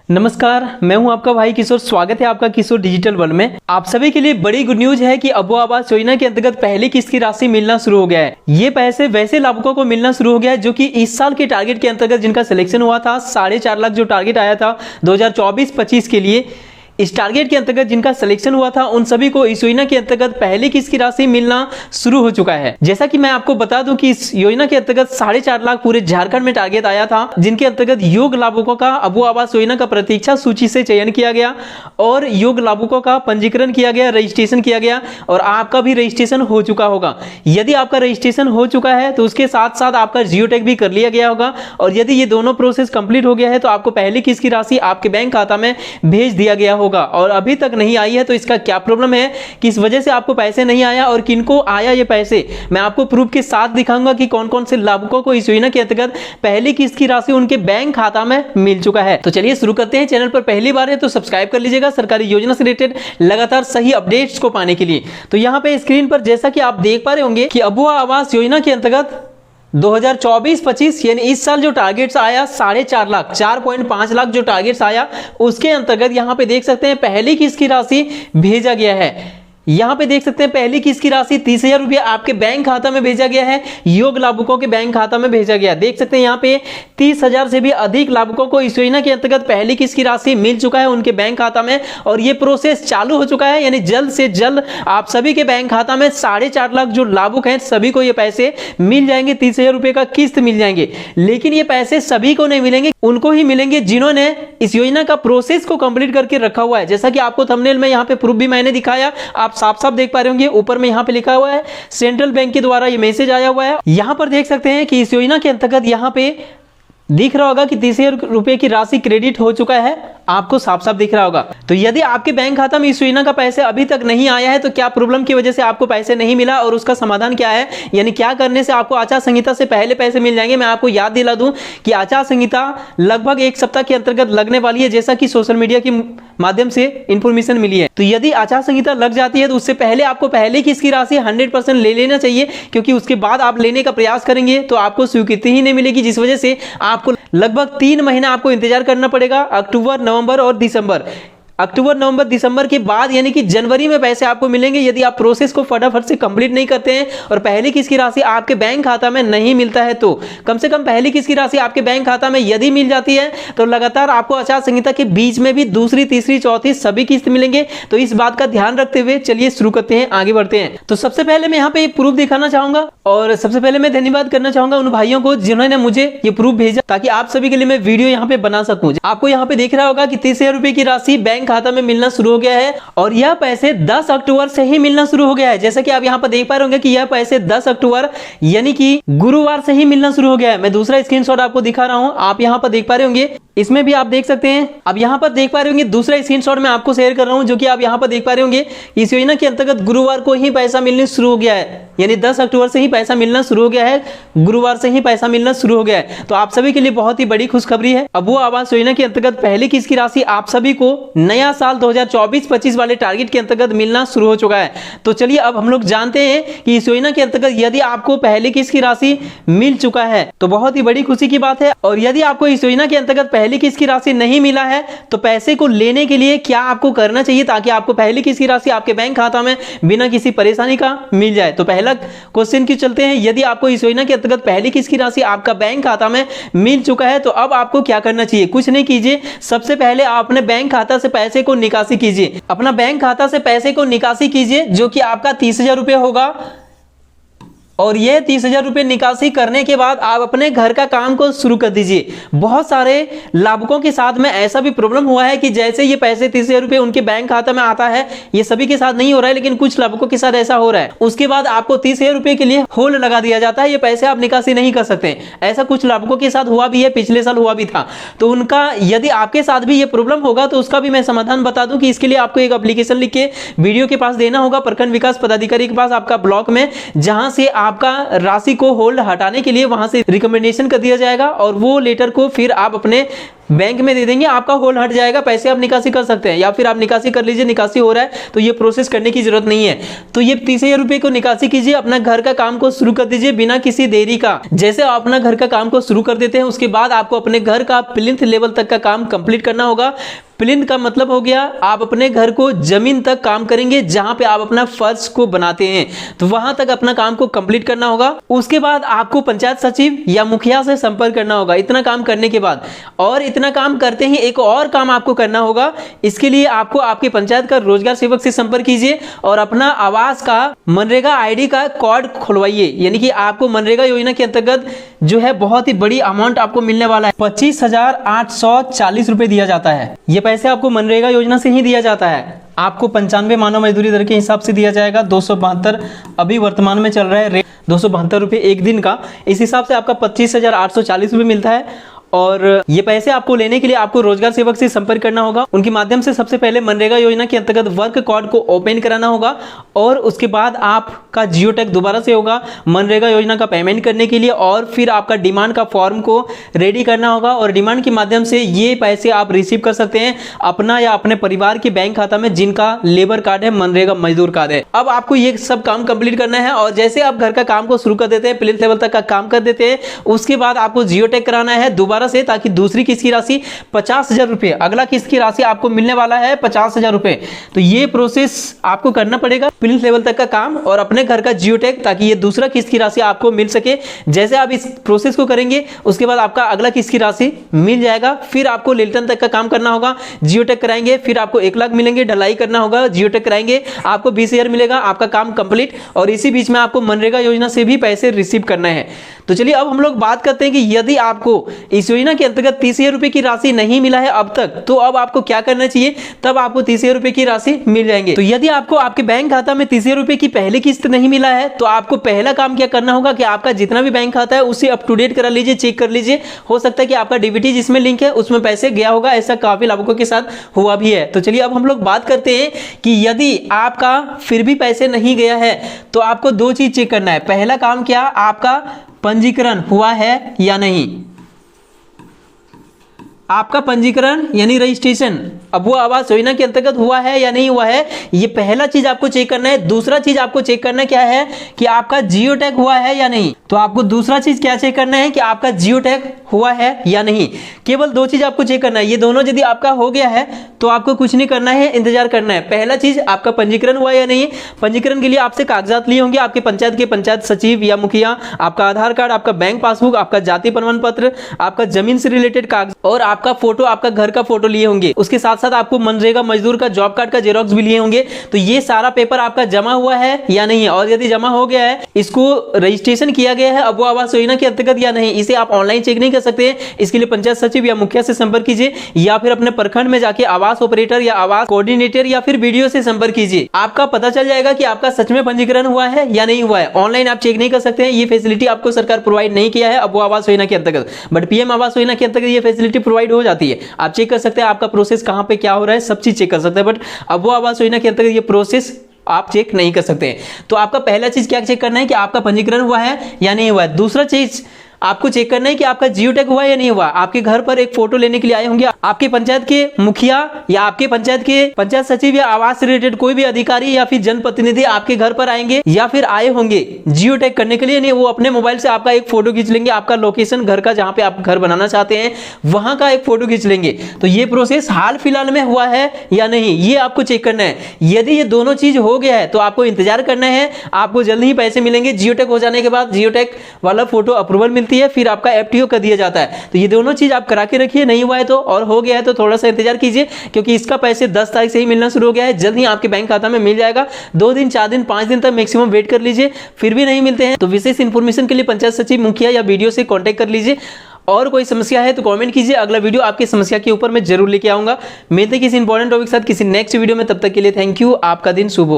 नमस्कार, मैं हूं आपका भाई किशोर। स्वागत है आपका किशोर डिजिटल वर्ल्ड में। आप सभी के लिए बड़ी गुड न्यूज है कि अबू आवास योजना के अंतर्गत पहली किस्त की राशि मिलना शुरू हो गया है। ये पैसे वैसे लाभुकों को मिलना शुरू हो गया है जो कि इस साल के टारगेट के अंतर्गत जिनका सिलेक्शन हुआ था 4.5 लाख जो टारगेट आया था 2024-25 के लिए, इस टारगेट के अंतर्गत जिनका सिलेक्शन हुआ था उन सभी को इस योजना के अंतर्गत पहली किस्त की राशि मिलना शुरू हो चुका है। जैसा कि मैं आपको बता दूं कि इस योजना के अंतर्गत 4.5 लाख पूरे झारखंड में टारगेट आया था, जिनके अंतर्गत योग्य लाभुकों का अबू आवास योजना का प्रतीक्षा सूची से चयन किया गया और योग्य लाभुकों का पंजीकरण किया गया, रजिस्ट्रेशन किया गया और आपका भी रजिस्ट्रेशन हो चुका होगा। यदि आपका रजिस्ट्रेशन हो चुका है तो उसके साथ साथ आपका जियो टैग भी कर लिया गया होगा और यदि ये दोनों प्रोसेस कंप्लीट हो गया है तो आपको पहली किस्त की राशि आपके बैंक खाता में भेज दिया गया होगा। और अभी तक नहीं आई है तो इसका क्या प्रॉब्लम है, किस वजह से आपको पैसे नहीं आया और किनको आया ये पैसे, मैं आपको प्रूफ के साथ दिखाऊंगा कि कौन कौन से लाभुकों को इस योजना के अंतर्गत पहली किस्त की राशि उनके बैंक खाता में मिल चुका है। तो चलिए शुरू करते हैं। चैनल पर पहली बार है तो सब्सक्राइब कर लीजिएगा सरकारी योजना से रिलेटेड लगातार सही अपडेट्स को पाने के लिए। तो यहाँ पे स्क्रीन पर जैसा कि आप देख पा रहे होंगे कि अबू आवास योजना के अंतर्गत 2024-25 यानी इस साल जो टारगेट्स आया 4.5 लाख 4.5 लाख जो टारगेट्स आया उसके अंतर्गत यहां पे देख सकते हैं पहली किस्त की राशि भेजा गया है। यहां पे देख सकते हैं पहली किस्त की राशि 30,000 रुपया आपके बैंक खाता में भेजा गया है, योग्य लाभुकों के बैंक खाता में भेजा गया। देख सकते हैं यहां पे 30,000 से भी अधिक लाभुकों को इस योजना के अंतर्गत पहली किस्त की राशि मिल चुका है उनके बैंक खाता में और ये प्रोसेस चालू हो चुका है। यानी जल्द से जल्द आप सभी के बैंक खाता में 4.5 लाख जो लाभुक हैं सभी को ये पैसे मिल जाएंगे, 30,000 रुपये का किस्त मिल जाएंगे। लेकिन ये पैसे सभी को नहीं मिलेंगे, उनको ही मिलेंगे जिन्होंने इस योजना का प्रोसेस को कंप्लीट करके रखा हुआ है। जैसा कि आपको थंबनेल में यहाँ पे प्रूफ भी मैंने दिखाया, आप साफ साफ देख पा रहे होंगे। ऊपर में यहां पे लिखा हुआ है सेंट्रल बैंक के द्वारा ये मैसेज आया हुआ है। यहां पर देख सकते हैं कि इस योजना के अंतर्गत यहां पे दिख रहा होगा कि 30,000 रुपए की राशि क्रेडिट हो चुका है, आपको साफ साफ दिख रहा होगा। तो यदि आपके बैंक खाता में इस योजना का पैसे अभी तक नहीं आया है तो क्या प्रॉब्लम की वजह से आपको पैसे नहीं मिला और उसका समाधान क्या है, यानी क्या करने से आपको आचार संहिता से पहले पैसे मिल जाएंगे। मैं आपको याद दिला दूं कि आचार संहिता लगभग 1 सप्ताह के अंतर्गत लगने वाली है, जैसा कि सोशल मीडिया के माध्यम से इंफॉर्मेशन मिली है। तो यदि आचार संहिता लग जाती है तो उससे पहले आपको पहले की इसकी राशि 100% ले लेना चाहिए, क्योंकि उसके बाद आप लेने का प्रयास करेंगे तो आपको स्वीकृति ही नहीं मिलेगी, जिस वजह से आपको लगभग 3 महीना आपको इंतजार करना पड़ेगा। अक्टूबर, नवंबर और दिसंबर, अक्टूबर, नवंबर, दिसंबर के बाद यानी कि जनवरी में पैसे आपको मिलेंगे यदि आप प्रोसेस को फटाफट से कंप्लीट नहीं करते हैं और पहली किस्त की राशि आपके बैंक खाता में नहीं मिलता है। तो कम से कम पहली किस्त की राशि आपके बैंक खाता में यदि मिल जाती है तो लगातार आपको आचार संहिता के बीच में भी दूसरी, तीसरी, चौथी सभी किस्त मिलेंगे। तो इस बात का ध्यान रखते हुए चलिए शुरू करते हैं, आगे बढ़ते हैं। तो सबसे पहले मैं यहाँ पे प्रूफ दिखाना चाहूंगा और सबसे पहले मैं धन्यवाद करना चाहूंगा उन भाइयों को जिन्होंने मुझे ये प्रूफ भेजा ताकि आप सभी के लिए मैं वीडियो यहाँ पे बना सकूं। आपको यहाँ पे देख रहा होगा कि 30,000 रुपए की राशि बैंक खाता में मिलना शुरू हो गया है और यह पैसे 10 अक्टूबर से ही मिलना शुरू हो गया है। जैसा कि आप यहां पर देख पा रहे होंगे कि यह पैसे 10 अक्टूबर यानी कि गुरुवार से ही मिलना शुरू हो गया है। मैं दूसरा स्क्रीनशॉट आपको दिखा रहा हूं, आप यहां पर देख पा रहे होंगे, इसमें भी आप देख सकते हैं। अब यहां पर देख पा रहे होंगे दूसरा स्क्रीनशॉट मैं आपको शेयर कर रहा हूं जो कि आप यहां पर देख पा रहे होंगे। इस योजना के अंतर्गत गुरुवार को ही पैसा मिलना शुरू हो गया है, यानी 10 अक्टूबर से ही पैसा मिलना शुरू हो गया है, गुरुवार से ही पैसा मिलना शुरू हो गया है। तो आप सभी के लिए बहुत ही बड़ी खुशखबरी है। अबू आवास योजना के अंतर्गत पहली किस्त की राशि आप सभी को नया साल 2024-25 वाले टारगेट के अंतर्गत मिलना शुरू हो चुका है। तो चलिए अब हम लोग जानते हैं कि इस योजना के अंतर्गत यदि आपको पहली किस्त की राशि मिल चुका है तो बहुत ही बड़ी खुशी की बात है। और यदि आपको इस योजना के अंतर्गत पहली किस्त की राशि नहीं मिला है तो पैसे को लेने के लिए क्या आपको करना चाहिए ताकि आपको पहली किस्त की राशि आपके बैंक खाता में बिना किसी परेशानी का मिल जाए। तो पहला क्वेश्चन की चलते हैं, यदि आपको इस योजना के अंतर्गत पहली किस्त की राशि आपका बैंक खाता में मिल चुका है तो अब आपको क्या करना चाहिए। कुछ नहीं कीजिए, सबसे पहले आप अपने बैंक खाता से पैसे को निकासी कीजिए। अपना बैंक खाता से पैसे को निकासी कीजिए जो कि आपका 30,000 रुपये होगा और ये 30,000 रुपये निकासी करने के बाद आप अपने घर का काम को शुरू कर दीजिए। बहुत सारे लाभुकों के साथ में ऐसा भी प्रॉब्लम हुआ है कि जैसे ये पैसे 30,000 रुपये उनके बैंक खाता में आता है, ये सभी के साथ नहीं हो रहा है लेकिन कुछ लाभुकों के साथ ऐसा हो रहा है। उसके बाद आपको 30,000 रुपये के लिए होल्ड लगा दिया जाता है, ये पैसे आप निकासी नहीं कर सकते। ऐसा कुछ लाभुकों के साथ हुआ भी है, पिछले साल हुआ भी था। तो उनका यदि आपके साथ भी ये प्रॉब्लम होगा तो उसका भी मैं समाधान बता दूं कि इसके लिए आपको एक एप्लीकेशन लिख के वीडियो के पास देना होगा, प्रखंड विकास पदाधिकारी के पास आपका ब्लॉक में, जहां से आपका राशि को होल्ड हटाने के लिए वहां से रिकमेंडेशन कर दिया जाएगा और वो लेटर को फिर आप अपने बैंक में दे देंगे, आपका होल्ड हट जाएगा, पैसे आप निकासी कर सकते हैं। या फिर आप निकासी कर लीजिए, निकासी हो रहा है तो ये प्रोसेस करने की जरूरत नहीं है। तो ये 30,000 रुपए को निकासी कीजिए, अपना घर का काम को शुरू कर दीजिए बिना किसी देरी का। जैसे आप अपना घर का काम को शुरू कर देते हैं उसके बाद आपको अपने घर का प्लिंथ लेवल तक का काम कंप्लीट करना होगा। प्लिंथ का मतलब हो गया आप अपने घर को जमीन तक काम करेंगे, जहां पे आप अपना फर्श को बनाते हैं तो वहां तक अपना काम को कंप्लीट करना होगा। उसके बाद आपको पंचायत सचिव या मुखिया से संपर्क करना होगा। इतना काम करने के बाद और इतना काम करते ही एक और काम आपको करना होगा। इसके लिए आपको आपके पंचायत का रोजगार सेवक से संपर्क कीजिए और अपना आवास का मनरेगा आईडी का कार्ड खुलवाइए। यानी कि आपको मनरेगा योजना के अंतर्गत जो है बहुत ही बड़ी अमाउंट आपको मिलने वाला है। 25,840 रुपए दिया जाता है। ये पैसे आपको मनरेगा योजना से ही दिया जाता है। आपको 95 मानव मजदूरी दर के हिसाब से दिया जाएगा। 272 अभी वर्तमान में चल रहा है रेट, 272 रुपये एक दिन का। इस हिसाब से आपका 25,840 रुपये मिलता है। और ये पैसे आपको लेने के लिए आपको रोजगार सेवक से संपर्क करना होगा। उनके माध्यम से सबसे पहले मनरेगा योजना के अंतर्गत वर्क कार्ड को ओपन कराना होगा और उसके बाद आपका जियो टैग दोबारा से होगा मनरेगा योजना का पेमेंट करने के लिए। और फिर आपका डिमांड का फॉर्म को रेडी करना होगा और डिमांड के माध्यम से ये पैसे आप रिसीव कर सकते हैं अपना या अपने परिवार के बैंक खाता में जिनका लेबर कार्ड है, मनरेगा मजदूर कार्ड है। अब आपको ये सब काम कंप्लीट करना है और जैसे आप घर का काम को शुरू कर देते हैं, प्लिंथ लेवल तक का काम कर देते हैं, उसके बाद आपको जियो टैग कराना है दोबारा से, ताकि दूसरी किस्त की राशि 50,000 रुपए, अगला किस्त की राशि आपको मिलने वाला है 50,000 रुपए। तो ये प्रोसेस आपको करना पड़ेगा, प्लिंथ लेवल तक का काम और अपने घर का जियो टैग, ताकि ये दूसरा किस्त की राशि आपको मिल सके। जैसे आप इस प्रोसेस को करेंगे उसके बाद आपका अगला किस्त की राशि मिल जाएगा। फिर आपको लिल्टन तक का काम करना होगा, जियो टैग कराएंगे, फिर आपको 1 लाख मिलेंगे, ढलाई करना होगा, जियो टैग कराएंगे, आपको 20,000 मिलेगा, आपका काम कंप्लीट। और इसी बीच में आपको मनरेगा योजना से भी पैसे रिसीव करना है। तो चलिए अब हम लोग बात करते हैं कि यदि आपको इस योजना के अंतर्गत 30,000 रुपए की राशि नहीं मिला है अब तक, तो अब आपको क्या करना चाहिए, तब आपको 30,000 रुपए की राशि मिल जाएंगे। तो यदि आपको आपके बैंक खाता में 30,000 रुपए की पहली किस्त नहीं मिला है तो आपको पहला काम क्या करना होगा कि आपका जितना भी बैंक खाता है उसे अप टू डेट करा लीजिए, चेक कर लीजिए। हो सकता है कि आपका डीबीटी जिसमें लिंक है उसमें पैसे गया होगा, ऐसा काफी लाभुकों के साथ हुआ भी है। तो चलिए अब हम लोग बात करते हैं कि यदि आपका फिर भी पैसे नहीं गया है तो आपको 2 चीज चेक करना है। पहला काम क्या, आपका पंजीकरण हुआ है या नहीं। आपका पंजीकरण यानी रजिस्ट्रेशन अबुआ आवास योजना के अंतर्गत हुआ है या नहीं हुआ है, ये पहला चीज आपको चेक करना है। दूसरा चीज आपको चेक करना क्या है कि आपका जियो टैग हुआ है या नहीं। तो आपको दूसरा चीज क्या चेक करना है कि आपका जियो टैग हुआ है या नहीं। केवल 2 चीज आपको चेक करना है। ये दोनों यदि आपका हो गया है तो आपको कुछ नहीं करना है, इंतजार करना है। पहला चीज आपका पंजीकरण हुआ या नहीं। पंजीकरण के लिए आपसे कागजात लिए होंगे, आपके पंचायत के पंचायत सचिव या मुखिया, आपका आधार कार्ड, आपका बैंक पासबुक, आपका जाति प्रमाण पत्र, आपका जमीन से रिलेटेड कागज और आपका फोटो, आपका घर का फोटो लिए होंगे। उसके साथ साथ आपको मनरेगा मजदूर का जॉब कार्ड का जेरॉक्स भी लिए होंगे। तो ये सारा पेपर आपका जमा हुआ है या नहीं है, और यदि जमा हो गया है, इसको रजिस्ट्रेशन किया गया है अबुआ आवास योजना के अंतर्गत या नहीं, इसे आप ऑनलाइन चेक नहीं कर सकते। इसके लिए पंचायत सचिव या मुखिया से संपर्क कीजिए या फिर अपने प्रखंड में जाके आवास ऑपरेटर या आवास कोऑर्डिनेटर या फिर वीडियो से संपर्क कीजिए। आपका पता चल जाएगा कि आपका सच में पंजीकरण हुआ है या नहीं हुआ है। ऑनलाइन आप चेक नहीं कर सकते हैं, ये फैसिलिटी आपको सरकार प्रोवाइड नहीं किया है अबुआ आवास योजना के अंतर्गत, बट पीएम आवास योजना के अंतर्गत ये फैसिलिटी प्रोवाइड हो जाती है। आप चेक कर सकते हैं आपका प्रोसेस कहां पे क्या हो रहा है, सब चीज चेक कर सकते हैं। बट अबुआ आवास योजना के अंतर्गत ये प्रोसेस आप चेक नहीं कर सकते हैं। तो आपका पहला चीज क्या चेक करना है कि आपका पंजीकरण हुआ है या नहीं हुआ है। दूसरा चीज आपको चेक करना है कि आपका जियो टैग हुआ या नहीं हुआ। आपके घर पर एक फोटो लेने के लिए आए होंगे आपके पंचायत के मुखिया या आपके पंचायत के पंचायत सचिव या आवास से रिलेटेड कोई भी अधिकारी या फिर जनप्रतिनिधि आपके घर पर आएंगे या फिर आए होंगे जियो टैग करने के लिए। नहीं, वो अपने मोबाइल से आपका एक फोटो खींच लेंगे, आपका लोकेशन घर का जहां पे आप घर बनाना चाहते हैं वहां का एक फोटो खींच लेंगे। तो ये प्रोसेस हाल फिलहाल में हुआ है या नहीं, ये आपको चेक करना है। यदि ये दोनों चीज हो गया है तो आपको इंतजार करना है, आपको जल्द ही पैसे मिलेंगे। जियो टैग हो जाने के बाद जियो टैग वाला फोटो अप्रूवल मिलती है, फिर आपका एफटीओ कर दिया जाता है। तो ये दोनों चीज आप करा के रखिए। नहीं हुआ है तो, और हो गया है तो थोड़ा सा इंतजार कीजिए, क्योंकि इसका पैसे 10 तारीख से ही मिलना शुरू हो गया है। जल्द ही आपके बैंक खाता में मिल जाएगा। 2 दिन 4 दिन 5 दिन तक मैक्सिमम वेट कर लीजिए, फिर भी नहीं मिलते हैं तो विशेष इंफॉर्मेशन के लिए पंचायत सचिव, मुखिया या वीडियो से कॉन्टेक्ट कर लीजिए। और कोई समस्या है तो कमेंट कीजिए, अगला वीडियो आपकी समस्या के ऊपर मैं जरूर लेके आऊंगा। मिलते किसी इंपॉर्टेंट टॉपिक के साथ किसी नेक्स्ट वीडियो में, तब तक के लिए थैंक यू। आपका दिन शुभ हो।